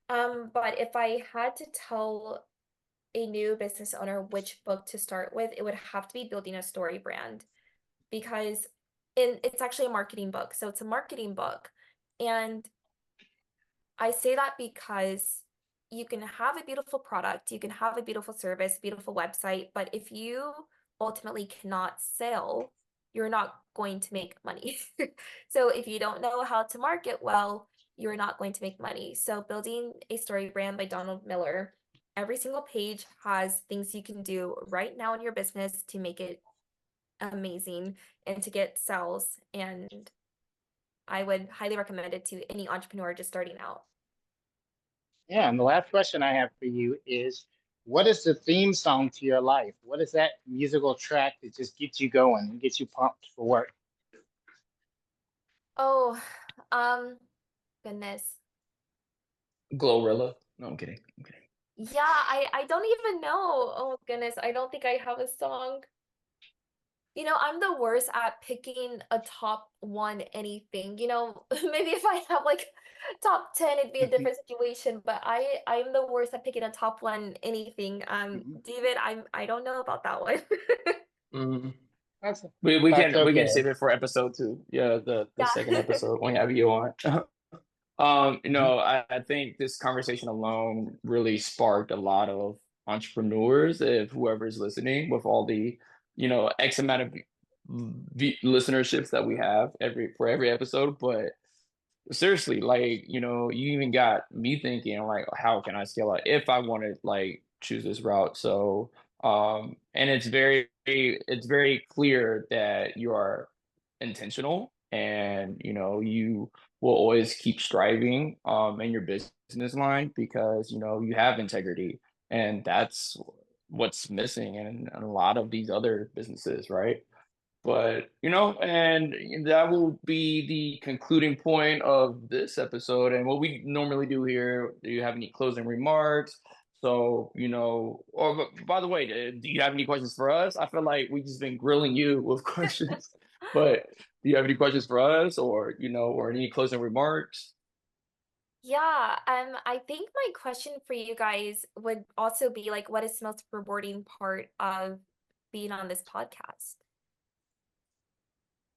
But if I had to tell a new business owner which book to start with, it would have to be Building a Story Brand, because it's actually a marketing book. So it's a marketing book. And I say that because you can have a beautiful product, you can have a beautiful service, beautiful website, but if you ultimately cannot sell, you're not going to make money. So if you don't know how to market well, you're not going to make money. So Building a Story Brand by Donald Miller, every single page has things you can do right now in your business to make it amazing and to get sales. And I would highly recommend it to any entrepreneur just starting out. Yeah, and the last question I have for you is, what is the theme song to your life? What is that musical track that just gets you going and gets you pumped for work? Oh, um, goodness. Glorilla. No, I'm kidding. I'm kidding. Yeah, I don't even know. Oh goodness, I don't think I have a song. I'm the worst at picking a top one anything. Maybe if I have like top 10, it'd be a different situation, but I'm the worst at picking a top one anything. David, I don't know about that one. Mm. That's We that's can okay. save it for episode 2. Yeah, the second Yeah. episode when we have you on. I think this conversation alone really sparked a lot of entrepreneurs, if whoever's listening, with all the, X amount of listenerships that we have every episode. But seriously, like, you even got me thinking like, how can I scale out if I want to like choose this route? So, and it's very clear that you are intentional and, you will always keep striving, in your business line because, you have integrity and that's what's missing in a lot of these other businesses, right? But, and that will be the concluding point of this episode. And what we normally do here, do you have any closing remarks? So, or by the way, do you have any questions for us? I feel like we've just been grilling you with questions, but do you have any questions for us or any closing remarks? Yeah, I think my question for you guys would also be like, what is the most rewarding part of being on this podcast?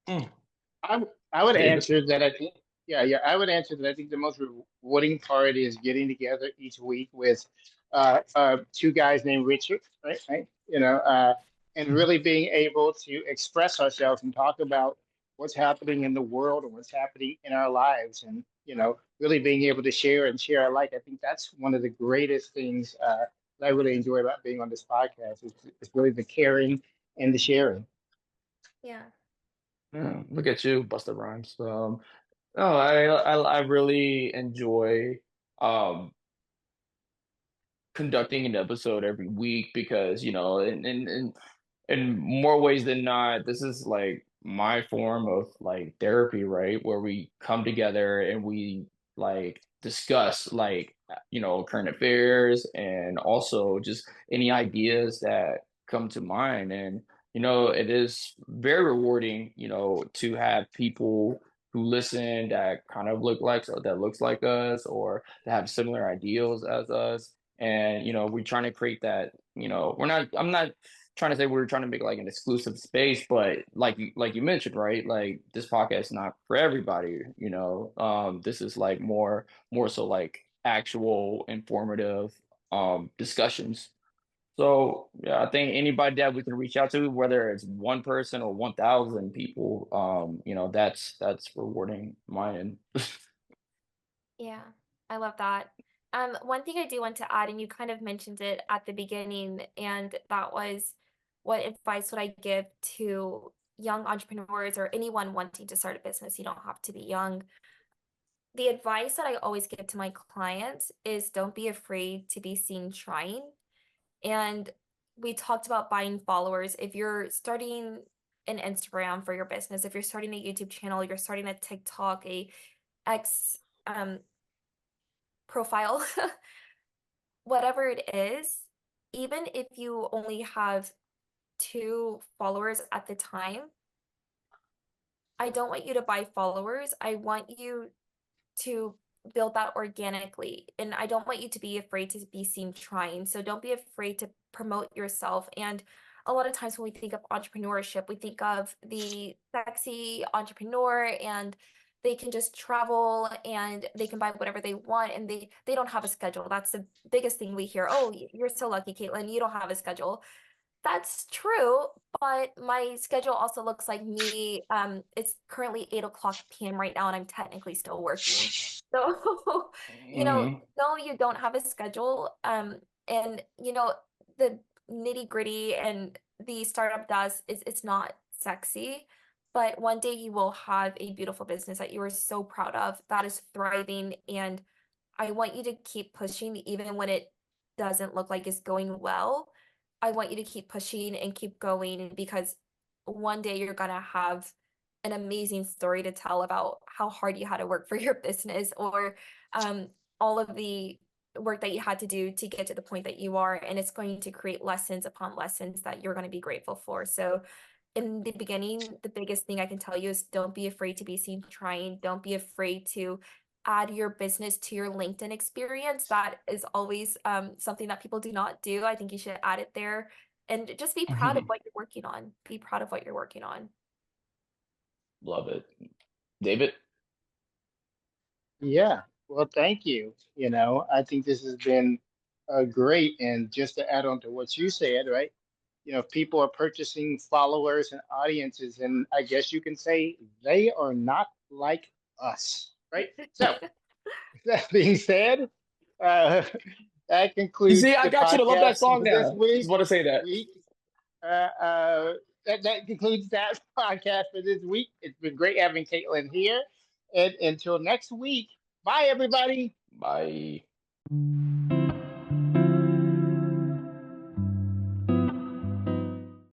Mm, I would David? answer that. I think, yeah, I would answer that. I think the most rewarding part is getting together each week with two guys named Richard, right? And really being able to express ourselves and talk about what's happening in the world and what's happening in our lives, and really being able to share alike. I think that's one of the greatest things that I really enjoy about being on this podcast. Is really the caring and the sharing. Yeah. Yeah, look at you, Busta Rhymes. No, I really enjoy um conducting an episode every week because in more ways than not, this is like my form of like therapy, right? Where we come together and we like discuss like current affairs and also just any ideas that come to mind. And it is very rewarding, to have people who listen that kind of look like that looks like us or that have similar ideals as us. And we're trying to create that, I'm not trying to say we're trying to make like an exclusive space, but like you mentioned, right? Like this podcast is not for everybody, this is like more so like actual informative discussions. So yeah, I think anybody that we can reach out to, whether it's one person or 1,000 people, that's rewarding my end. Yeah, I love that. One thing I do want to add, and you kind of mentioned it at the beginning, and that was what advice would I give to young entrepreneurs or anyone wanting to start a business? You don't have to be young. The advice that I always give to my clients is don't be afraid to be seen trying. And we talked about buying followers. If you're starting an Instagram for your business, if you're starting a YouTube channel, you're starting a TikTok, a X profile, whatever it is, even if you only have 2 followers at the time, I don't want you to buy followers. I want you to build that organically. And I don't want you to be afraid to be seen trying. So don't be afraid to promote yourself. And a lot of times when we think of entrepreneurship, we think of the sexy entrepreneur and they can just travel and they can buy whatever they want and they don't have a schedule. That's the biggest thing we hear. Oh, you're so lucky, Caitlin, you don't have a schedule. That's true, but my schedule also looks like me. It's currently 8 o'clock p.m. right now, and I'm technically still working. So, Hmm. no, you don't have a schedule. And the nitty-gritty and the startup does is it's not sexy, but one day you will have a beautiful business that you are so proud of that is thriving, and I want you to keep pushing even when it doesn't look like it's going well. I want you to keep pushing and keep going because one day you're gonna have an amazing story to tell about how hard you had to work for your business or all of the work that you had to do to get to the point that you are. And it's going to create lessons upon lessons that you're going to be grateful for. So in the beginning, the biggest thing I can tell you is don't be afraid to be seen trying. Don't be afraid to add your business to your LinkedIn experience. That is always something that people do not do. I think you should add it there and just be proud of what you're working on. Be proud of what you're working on. Love it. David? Yeah. Well, thank you. I think this has been great. And just to add on to what you said, right? People are purchasing followers and audiences, and I guess you can say they are not like us, right? So, that being said, uh, that You concludes see, I the got you to love that podcast song for this now. Just week. want to say that. Week. Uh, uh, that concludes that podcast for this week. It's been great having Caitlin here. And until next week, bye, everybody. Bye.